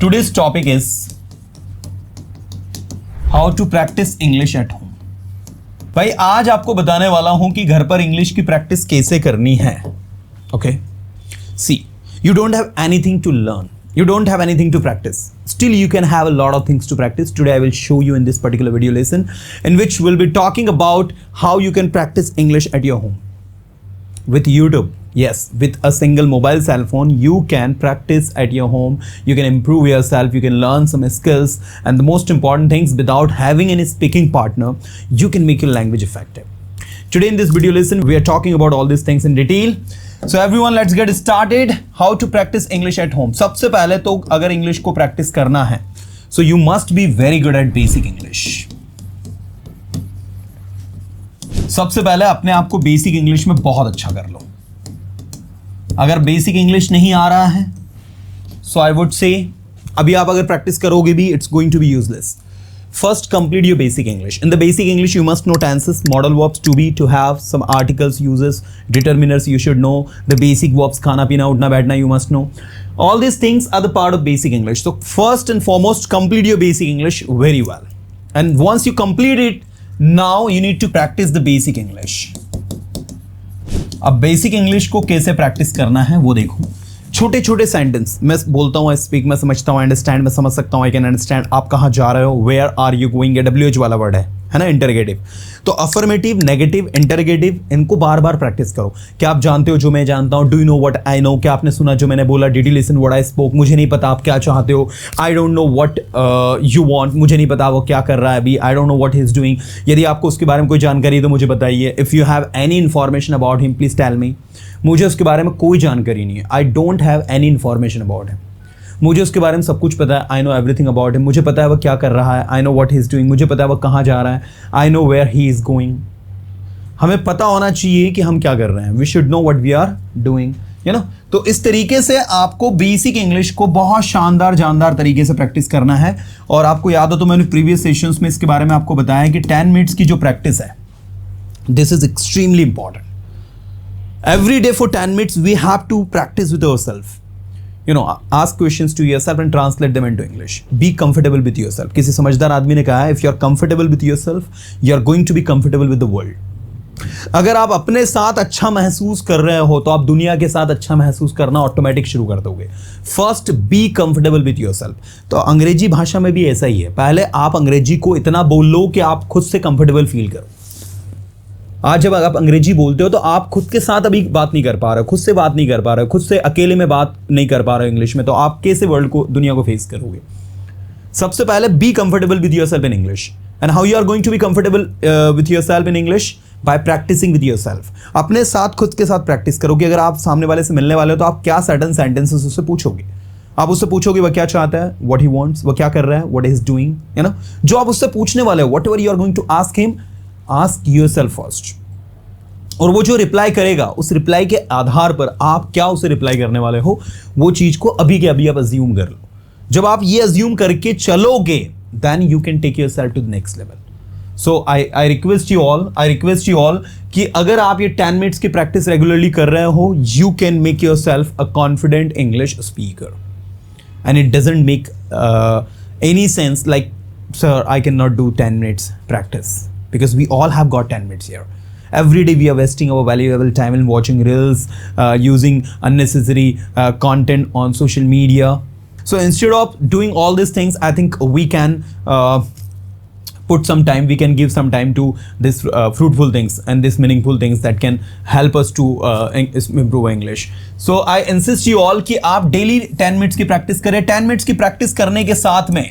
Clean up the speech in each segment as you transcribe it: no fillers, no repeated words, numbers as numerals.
Today's topic is how to practice English at home. भाई आज आपको बताने वाला हूं कि घर पर इंग्लिश की प्रैक्टिस कैसे करनी है. Okay? See, you don't have anything to learn. You don't have anything to practice. Still, you can have a lot of things to practice. Today, I will show you in this particular video lesson in which we'll be talking about how you can practice English at your home. With YouTube. Yes, with a single mobile cell phone, you can practice at your home. You can improve yourself. You can learn some skills. And the most important things, without having any speaking partner, you can make your language effective. Today in this video lesson, we are talking about all these things in detail. So everyone, let's get started. How to practice English at home. सबसे पहले तो अगर English को practice करना है, so you must be very good at basic English. सबसे पहले अपने आप को बेसिक इंग्लिश में बहुत अच्छा कर लो. अगर बेसिक इंग्लिश नहीं आ रहा है, सो आई वुड से अभी आप अगर प्रैक्टिस करोगे भी, it's going to be useless. First, complete your basic English. In the basic English, you must know tenses, modal verbs, to be, to have, some articles, uses, determiners you should know, the basic verbs, khana pina, utna baithna you must know. All these things are the part of basic English. So first and foremost, complete your basic English very well. And once you complete it, now you need to practice the basic English. अब basic English को कैसे practice करना है वो देखो. छोटे छोटे sentence मैं बोलता हूँ, आई स्पीक, मैं समझता हूँ, अंडरस्टैंड मैं समझ सकता हूँ, आई कैन अंडरस्टैंड. आप कहाँ जा रहे हो, वेयर आर यू गोइंग, ये WH वाला वर्ड है ना, इंटरगेटिव. तो अफर्मेटिव, नेगेटिव, इंटरगेटिव, इनको बार बार प्रैक्टिस करो. क्या आप जानते हो जो मैं जानता हूँ, do you know what I know, क्या आपने सुना जो मैंने बोला, did you listen what I spoke, मुझे नहीं पता आप क्या चाहते हो, I don't know what you want, मुझे नहीं पता वो क्या कर रहा है अभी, I don't know what he is doing. यदि आपको उसके बारे में कोई जानकारी है तो मुझे बताइए. If you have any information about him please tell me. मुझे उसके बारे में कोई जानकारी नहीं है. I don't have any information about him. मुझे उसके बारे में सब कुछ पता है. I know everything about him. मुझे पता है वो क्या कर रहा है. I know what he is doing. मुझे पता है वो कहाँ जा रहा है. I know where he is going. हमें पता होना चाहिए कि हम क्या कर रहे हैं. We should know what we are doing, you know. तो इस तरीके से आपको बेसिक इंग्लिश को बहुत शानदार जानदार तरीके से प्रैक्टिस करना है. और आपको याद हो तो मैंने प्रीवियस सेशंस में इसके बारे में आपको बताया कि 10 मिनट्स की जो प्रैक्टिस है, this is extremely important. Every day for 10 minutes, we have to practice with ourselves. You know, ask questions to yourself and translate them into English. Be comfortable with yourself. किसी समझदार आदमी ने कहा है, if you are comfortable with yourself, you are going to be comfortable with the world. अगर आप अपने साथ अच्छा महसूस कर रहे हो तो आप दुनिया के साथ अच्छा महसूस करना ऑटोमेटिक शुरू कर दोगे. First, be comfortable with yourself. तो अंग्रेजी भाषा में भी ऐसा ही है. पहले आप अंग्रेजी को इतना बोल लो कि आप खुद से कंफर्टेबल फील करो. आज जब आप अंग्रेजी बोलते हो तो आप खुद के साथ अभी बात नहीं कर पा रहे हो, खुद से बात नहीं कर पा रहे हो, खुद से अकेले में बात नहीं कर पा रहे हो इंग्लिश में, तो आप कैसे वर्ल्ड को, दुनिया को फेस करोगे. सबसे पहले be comfortable with yourself in English. And how you are going to be comfortable with yourself in English? By practising with yourself. अपने साथ खुद के साथ प्रैक्टिस करोगे. अगर आप सामने वाले से मिलने वाले हो तो आप क्या सर्टन सेंटेंसेस उससे पूछोगे. आप उससे पूछोगे वह क्या चाहता है, व्हाट ही वांट्स, वह क्या कर रहा है, what he is doing, you know. जो आप उससे पूछने वाले हो, whatever you are going to ask him, ask yourself first. और वो जो रिप्लाई करेगा, उस रिप्लाई के आधार पर आप क्या उसे रिप्लाई करने वाले हो, वो चीज को अभी के अभी आप अज्यूम कर लो. जब आप ये अज्यूम करके चलोगे, then you can take yourself to the next level. So I request you all कि अगर आप ये 10 मिनट्स की प्रैक्टिस रेगुलरली कर रहे हो, you can make yourself a confident English speaker. And it doesn't make any sense like, sir I can not do 10 minutes practice, because we all have got 10 minutes here. Every day we are wasting our valuable time in watching reels, using unnecessary content on social media. So instead of doing all these things, I think we can put some time, we can give some time to this fruitful things and this meaningful things that can help us to improve English. So I insist you all कि आप daily 10 minutes की practice करें. 10 minutes की practice करने के साथ में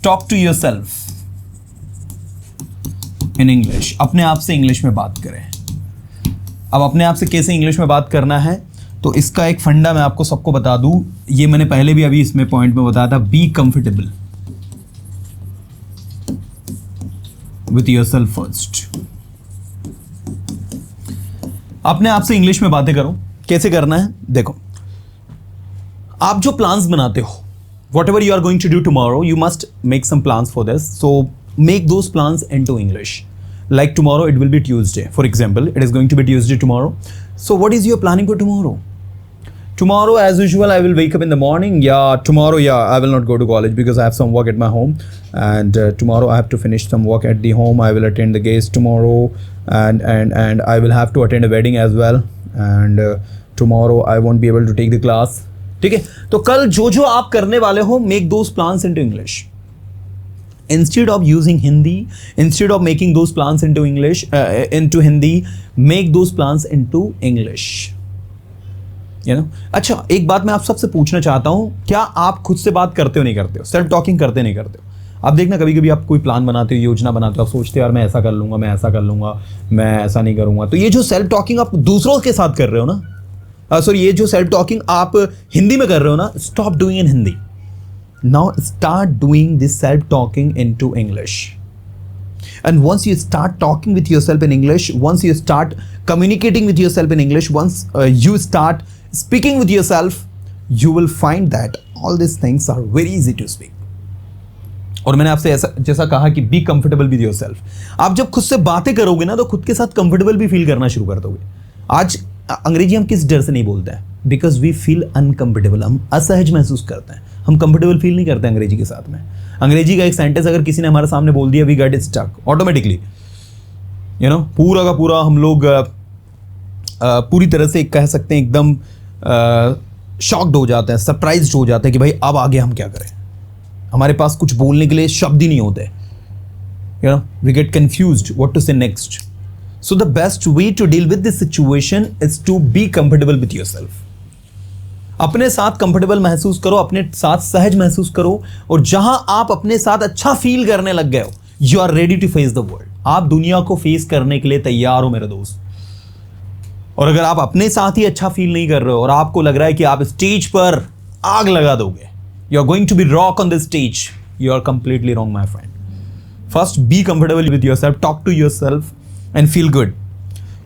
talk to yourself in English. अपने आप से इंग्लिश में बात करें. अब अपने आप से कैसे इंग्लिश में बात करना है, तो इसका एक फंडा मैं आपको सबको बता दूं. ये मैंने पहले भी अभी इसमें पॉइंट में बताया था. Be comfortable with yourself first. अपने आप से इंग्लिश में बातें करो. कैसे करना है देखो. आप जो प्लान्स बनाते हो, whatever you are going to do tomorrow, you must make some plans for this. So make those plans into English. Like tomorrow it will be Tuesday, for example, it is going to be Tuesday tomorrow. So what is your planning for tomorrow? Tomorrow, as usual, I will wake up in the morning. Yeah, tomorrow, I will not go to college because I have some work at my home. And tomorrow I have to finish some work at the home. I will attend the guest tomorrow, and I will have to attend a wedding as well. And tomorrow I won't be able to take the class. ठीक है, तो कल जो जो आप करने वाले हो, make those plans into English. Instead of using Hindi, instead of making those plans into English, into Hindi, make those plans into English. अच्छा, एक बात मैं आप सबसे पूछना चाहता हूं, क्या आप खुद से बात करते हो नहीं करते हो? सेल्फ टॉकिंग करते नहीं करते हो? आप देखना, कभी कभी आप कोई प्लान बनाते हो, योजना बनाते हो, आप सोचते हो यार मैं ऐसा कर लूंगा, मैं ऐसा कर लूंगा, मैं ऐसा नहीं करूंगा। तो ये जो सेल्फ टॉकिंग आप दूसरों के साथ कर रहे हो ना, सॉरी, ये जो सेल्फ टॉकिंग आप हिंदी में कर रहे हो ना, stop doing in Hindi. Now start doing this self talking into English. And once you start talking with yourself in English, once you start communicating with yourself in English, once you start speaking with yourself, you will find that all these things are very easy to speak. और मैंने आपसे ऐसा जैसा कहा कि B comfortable with yourself. आप जब खुद से बातें करोगे ना, तो खुद के साथ कंफर्टेबल भी फील करना शुरू कर दोगे. आज अंग्रेजी हम किस डर से नहीं बोलते हैं? Because we feel uncomfortable. हम असहज महसूस करते हैं, हम कंफर्टेबल फील नहीं करते अंग्रेजी के साथ में. अंग्रेजी का एक सेंटेंस अगर किसी ने हमारे सामने बोल दिया, we get it stuck automatically. पूरा का पूरा हम लोग पूरी तरह से कह सकते हैं एकदम शॉक्ड हो जाते हैं, सरप्राइज्ड हो जाते हैं कि भाई अब आगे हम क्या करें. हमारे पास कुछ बोलने के लिए शब्द ही नहीं होते. We get confused what to say next. So the best way to deal with this situation is to be comfortable with yourself. अपने साथ कंफर्टेबल महसूस करो, अपने साथ सहज महसूस करो, और जहां आप अपने साथ अच्छा फील करने लग गए हो, you are ready to face the world. आप दुनिया को फेस करने के लिए तैयार हो मेरे दोस्त. और अगर आप अपने साथ ही अच्छा फील नहीं कर रहे हो और आपको लग रहा है कि आप स्टेज पर आग लगा दोगे, you are going to be rock on the stage, you are completely wrong my friend. First be comfortable with yourself, talk to yourself and feel good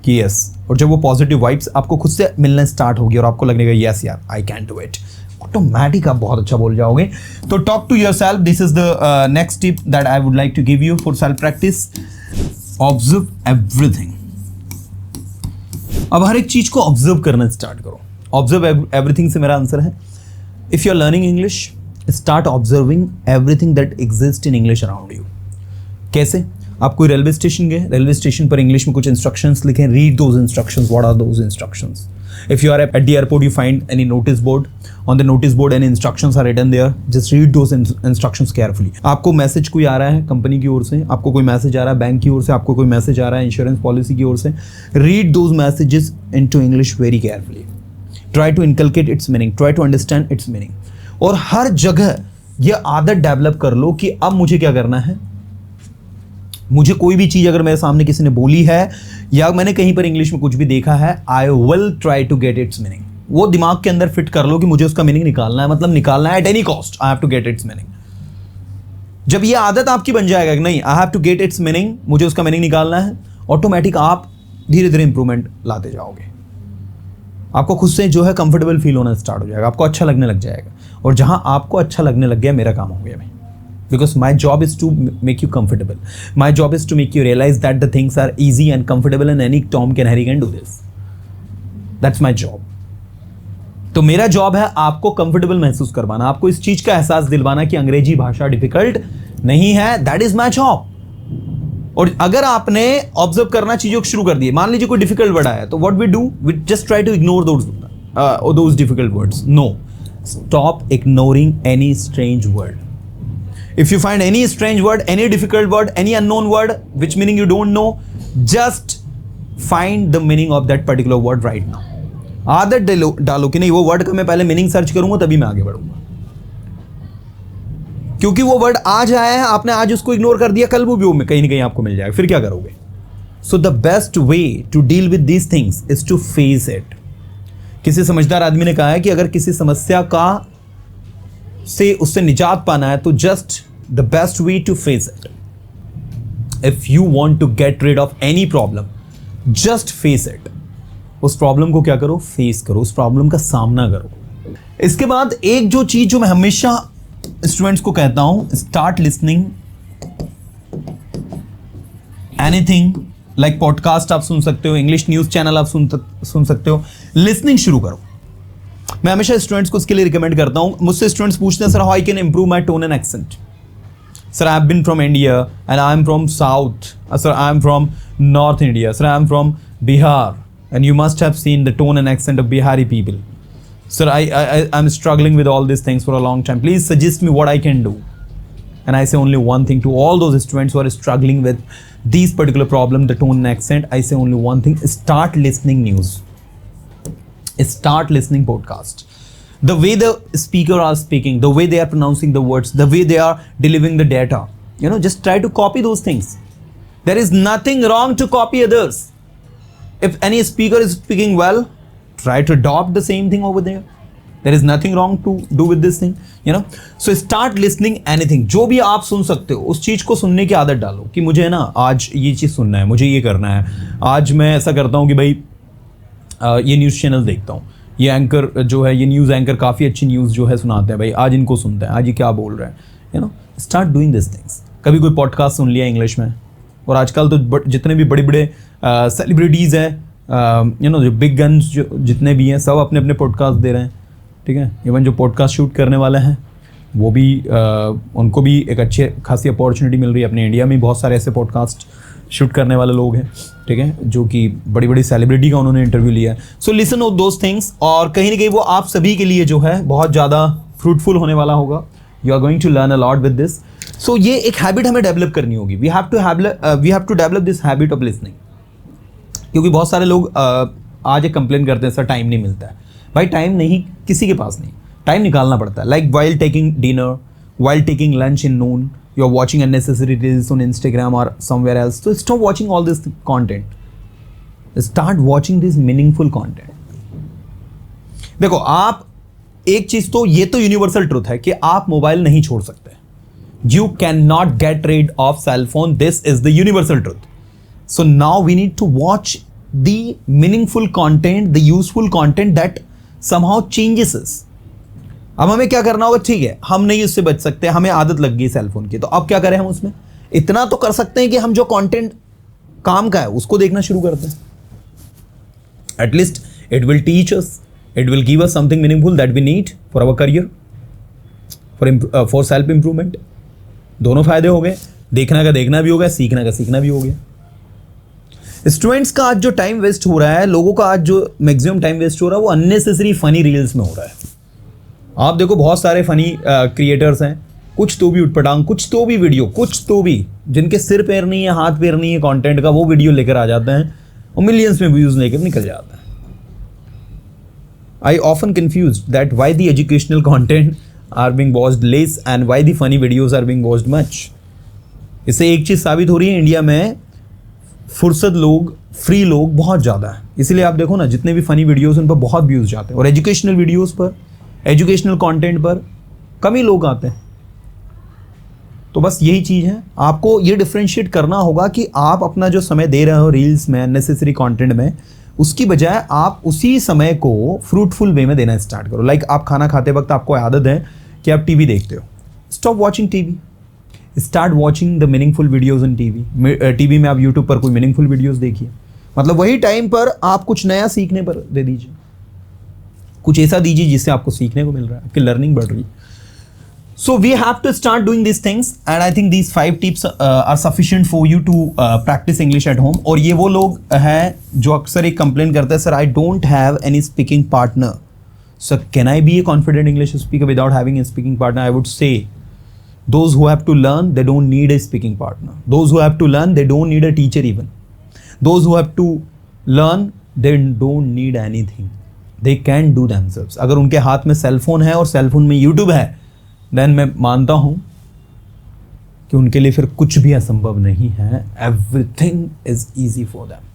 कि यस. और जब वो पॉजिटिव वाइब्स आपको खुद से मिलना स्टार्ट होगी और आपको लगने का यस यार I can do it, automatic आप बहुत अच्छा बोल जाओगे. तो talk to yourself, this is the next tip that I would like to give you for self practice. Observe everything. अब हर एक चीज को ऑब्जर्व करना स्टार्ट करो. ऑब्जर्व एवरीथिंग से मेरा आंसर है, if you are learning English, start observing everything that exist in English around you. कैसे? आप कोई रेलवे स्टेशन गए, रेलवे स्टेशन पर इंग्लिश में कुछ इंस्ट्रक्शंस लिखे, read those instructions. What are those instructions? If you are at the airport, you find any notice board. On the notice board, any instructions are written there. Just read those instructions carefully. आपको message कोई आ रहा है company की ओर से, आपको कोई message आ रहा है बैंक की ओर से, आपको कोई मैसेज आ रहा है इंश्योरेंस पॉलिसी की ओर से. Read those messages into English very carefully. Try to inculcate its meaning. Try to understand its meaning. और हर जगह ये आदत डेवलप कर लो कि अब मुझे क्या करना है. मुझे कोई भी चीज़ अगर मेरे सामने किसी ने बोली है या मैंने कहीं पर इंग्लिश में कुछ भी देखा है, I will try to get its meaning. वो दिमाग के अंदर फिट कर लो कि मुझे उसका मीनिंग निकालना है, मतलब निकालना है at any cost. I have to get its meaning. जब ये आदत आपकी बन जाएगा कि नहीं, I have to get its meaning, मुझे उसका मीनिंग निकालना है, ऑटोमेटिक आप धीरे धीरे इंप्रूवमेंट लाते जाओगे. आपको खुद से जो है कंफर्टेबल फील होना स्टार्ट हो जाएगा, आपको अच्छा लगने लग जाएगा. और जहां आपको अच्छा लगने लग गया, मेरा काम हो गया. Because my job is to make you comfortable. My job is to make you realize that the things are easy and comfortable and any Tom can Harry can do this. That's my job. तो मेरा job है आपको comfortable महसूस करवाना, आपको इस चीज का एहसास दिलवाना कि अंग्रेजी भाषा डिफिकल्ट नहीं है. That is my job. और अगर आपने ऑब्जर्व करना चीजों को शुरू कर दिए, मान लीजिए कोई डिफिकल्ट वर्ड आया, तो what we do, we just try to ignore those difficult words. No, stop ignoring any strange word. If you find any strange word, any difficult word, any unknown word, which meaning you don't know, just find the meaning of that particular word right now. आदत डालो कि नहीं, वो word का मैं पहले meaning search करूंगा तभी मैं आगे बढ़ूंगा. क्योंकि वो वर्ड आज आया है, आपने आज उसको इग्नोर कर दिया, कल वो भी कहीं ना कहीं आपको मिल जाएगा, फिर क्या करोगे? So the best way to deal with these things is to face it. किसी समझदार आदमी ने कहा है कि अगर किसी समस्या का से उससे निजात पाना है तो just the best way to face it. If you want to get rid of any problem, just face it. उस प्रॉब्लम को क्या करो? फेस करो, उस प्रॉब्लम का सामना करो. इसके बाद एक जो चीज जो मैं हमेशा स्टूडेंट्स को कहता हूं, start listening anything. Like podcast आप सुन सकते हो, इंग्लिश न्यूज चैनल आप सुन सकते हो. लिसनिंग शुरू करो. मैं हमेशा स्टूडेंट्स को इसके लिए रिकमेंड करता हूँ. मुझसे स्टूडेंट्स पूछते हैं sir how I can improve my tone and accent. Sir, I have been from India and I am from South. Sir, I am from North India. Sir, I am from Bihar. And you must have seen the tone and accent of Bihari people. Sir, I'm struggling with all these things for a long time. Please suggest me what I can do. And I say only one thing to all those students who are struggling with these particular problems, the tone and accent. I say only one thing: start listening news. Start listening podcast. The way the speaker are speaking, the way they are pronouncing the words, the way they are delivering the data, just try to copy those things. There is nothing wrong to copy others. If any speaker is speaking well, try to adopt the same thing over there. There is nothing wrong to do with this thing, So start listening anything. जो भी आप सुन सकते हो उस चीज़ को सुनने की आदत डालो कि मुझे ना आज ये चीज़ सुनना है, मुझे ये करना है. आज मैं ऐसा करता हूँ कि भाई ये न्यूज़ चैनल देखता हूँ, ये एंकर जो है, ये न्यूज़ एंकर काफ़ी अच्छी न्यूज़ जो है सुनाते हैं, भाई आज इनको सुनते हैं, आज ये क्या बोल रहे हैं. Start doing this things. कभी कोई पॉडकास्ट सुन लिया इंग्लिश में. और आजकल तो जितने भी बड़े बड़े सेलिब्रिटीज़ हैं, जो बिग गन्स जो जितने भी हैं, सब अपने अपने पॉडकास्ट दे रहे हैं. ठीक है, इवन जो पॉडकास्ट शूट करने वाले हैं वो भी उनको भी एक अच्छी खासी अपॉर्चुनिटी मिल रही है. अपने इंडिया में बहुत सारे ऐसे पॉडकास्ट शूट करने वाले लोग हैं, ठीक है, जो कि बड़ी बड़ी सेलिब्रिटी का उन्होंने इंटरव्यू लिया है. So listen of those things. और कहीं ना कहीं वो आप सभी के लिए जो है बहुत ज़्यादा फ्रूटफुल होने वाला होगा. You are going to learn a lot with this. So ये एक हैबिट हमें डेवलप करनी होगी. We have to develop this habit of listening. क्योंकि बहुत सारे लोग आज एक कंप्लेन करते हैं सर टाइम नहीं मिलता है. भाई टाइम नहीं, किसी के पास नहीं, टाइम निकालना पड़ता है. Like while taking dinner, while taking lunch in Noon, you are watching unnecessary reels on Instagram or somewhere else. So stop watching all this content. Start watching this meaningful content. देखो, आप एक चीज तो ये तो यूनिवर्सल ट्रूथ है कि आप मोबाइल नहीं छोड़ सकते. You cannot get rid of cell phone. This is the universal truth. So now we need to watch the meaningful content, the useful content that somehow changes us. अब हमें क्या करना होगा? ठीक है, हम नहीं उससे बच सकते, हमें आदत लग गई सेलफोन की, तो अब क्या करें हम उसमें? इतना तो कर सकते हैं कि हम जो कंटेंट काम का है उसको देखना शुरू करते हैं. At least it will teach us, it will give us something meaningful that we need for our career, for self improvement. दोनों फायदे हो गए. देखना का देखना भी हो गया, सीखना का सीखना भी हो गया. स्टूडेंट्स का आज जो टाइम वेस्ट हो रहा है, लोगों का आज जो मैक्सिमम टाइम वेस्ट हो रहा है, वो अननेसेसरी फनी रील्स में हो रहा है. आप देखो बहुत सारे फनी क्रिएटर्स हैं, कुछ तो भी उटपटांग, कुछ तो भी वीडियो, कुछ तो भी जिनके सिर पैर नहीं है, हाथ पैर नहीं है कंटेंट का, वो वीडियो लेकर आ जाते हैं और मिलियंस में व्यूज लेकर निकल जाते हैं. I often confuse that why the educational content are being watched less and why the funny videos are being watched much. इससे एक चीज़ साबित हो रही है, इंडिया में फुर्सत लोग, फ्री लोग बहुत ज़्यादा है. इसीलिए आप देखो ना, जितने भी फनी वीडियोज़ उन पर बहुत व्यूज़ जाते हैं, और एजुकेशनल वीडियोज़ पर, एजुकेशनल कंटेंट पर कम ही लोग आते हैं. तो बस यही चीज़ है, आपको ये डिफ्रेंशिएट करना होगा कि आप अपना जो समय दे रहे हो रील्स में, अननेसेसरी कंटेंट में, उसकी बजाय आप उसी समय को फ्रूटफुल वे में देना स्टार्ट करो. लाइक आप खाना खाते वक्त आपको आदत है कि आप टीवी देखते हो, stop watching TV, start watching the meaningful videos in TV. TV में आप यूट्यूब पर कोई मीनिंगफुल वीडियोज़ देखिए. मतलब वही टाइम पर आप कुछ नया सीखने पर दे दीजिए, कुछ ऐसा दीजिए जिससे आपको सीखने को मिल रहा है, आपकी लर्निंग बढ़ रही है. So we have to start doing this things and I think these 5 tips are sufficient for you to practice English at home. और ये वो लोग हैं जो अक्सर एक कंप्लेन करते हैं, sir I don't have any speaking partner, sir can I be a confident English speaker without having a speaking partner? I would say those who have to learn, they don't need a speaking partner. Those who have to learn, they don't need a teacher even. Those who have to learn, they don't need anything. They can do themselves. अगर उनके हाथ में cellphone है और cellphone में YouTube है, then मैं मानता हूँ कि उनके लिए फिर कुछ भी असंभव नहीं है. Everything is easy for them.